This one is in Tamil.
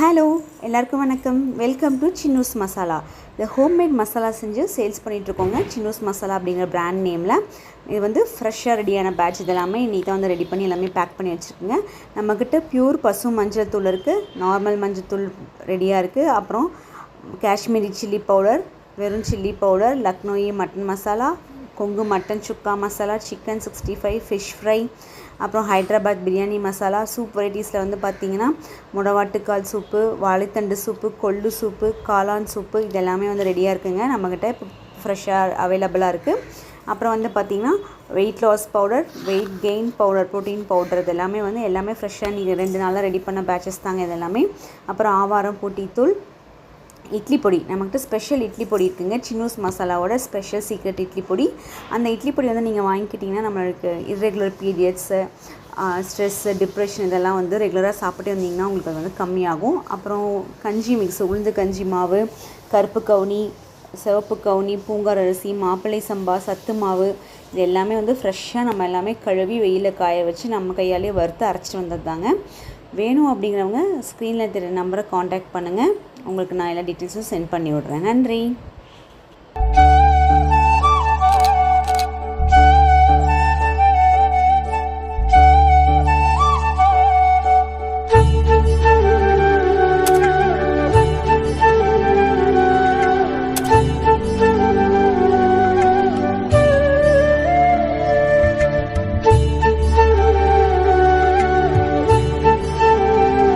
ஹலோ எல்லாருக்கும் வணக்கம். Welcome to Chinnu's masala. இந்த ஹோம்மேட் மசாலா செஞ்சு சேல்ஸ் பண்ணிகிட்ருக்கோங்க. சின்னூஸ் மசாலா அப்படிங்கிற பிராண்ட் நேமில். இது வந்து ஃப்ரெஷ்ஷாக ரெடியான பேட்ச். இதெல்லாமே இன்றைக்கி தான் வந்து ரெடி பண்ணி எல்லாமே பேக் பண்ணி வச்சுருக்குங்க. நம்மக்கிட்ட பியூர் பசு மஞ்சள் தூள் இருக்குது, நார்மல் மஞ்சள் தூள் ரெடியாக இருக்குது, அப்புறம் காஷ்மீரி சில்லி பவுடர், வெறும் chilli powder, Lucknowi mutton masala, Kongu mutton chukka masala, chicken 65, fish fry, அப்புறம் ஹைதராபாத் பிரியாணி மசாலா. சூப் வெரைட்டிஸில் வந்து பார்த்திங்கன்னா முடவாட்டுக்கால் சூப்பு, வாழைத்தண்டு சூப்பு, கொள்ளு சூப்பு, காளான் சூப்பு, இது எல்லாமே வந்து ரெடியாக இருக்குங்க. நம்மக்கிட்ட இப்போ ஃப்ரெஷ்ஷாக அவைலபிளாக இருக்குது. அப்புறம் வந்து பார்த்திங்கன்னா weight loss powder, weight gain powder, protein powder, இது எல்லாமே வந்து எல்லாமே ஃப்ரெஷ்ஷாக நீங்கள் 2 நாளாக ரெடி பண்ண பேட்சஸ் தாங்க இது எல்லாமே. அப்புறம் ஆவாரம் பூட்டித்தூள், இட்லி பொடி. நம்மக்கிட்ட ஸ்பெஷல் இட்லி பொடி இருக்குங்க. சின்னூஸ் மசாலாவோட ஸ்பெஷல் சீக்ரெட் இட்லி பொடி. அந்த இட்லி பொடி வந்து நீங்கள் வாங்கிக்கிட்டிங்கன்னா நம்மளுக்கு இர்ரெகுலர் பீரியட்ஸு, ஸ்ட்ரெஸ்ஸு, டிப்ரெஷன் இதெல்லாம் வந்து ரெகுலராக சாப்பிட்டே வந்தீங்கன்னா உங்களுக்கு அது வந்து கம்மியாகும். அப்புறம் கஞ்சி மிக்ஸ், உளுந்து கஞ்சி மாவு, கருப்பு கவுனி, சிவப்பு கவுனி, பூங்கார் அரிசி, மாப்பிள்ளை சம்பா, சத்து மாவு, இது எல்லாமே வந்து ஃப்ரெஷ்ஷாக நம்ம எல்லாமே கழுவி வெயிலில் காய வச்சு நம்ம கையாலே வறுத்து அரைச்சிட்டு வந்தது தாங்க. வேணும் அப்படிங்கிறவங்க ஸ்க்ரீனில் தெரிய நம்பரை காண்டாக்ட் பண்ணுங்கள். உங்களுக்கு நான் எல்லா டீட்டெயில்ஸும் சென்ட் பண்ணி விட்றேன். நன்றி.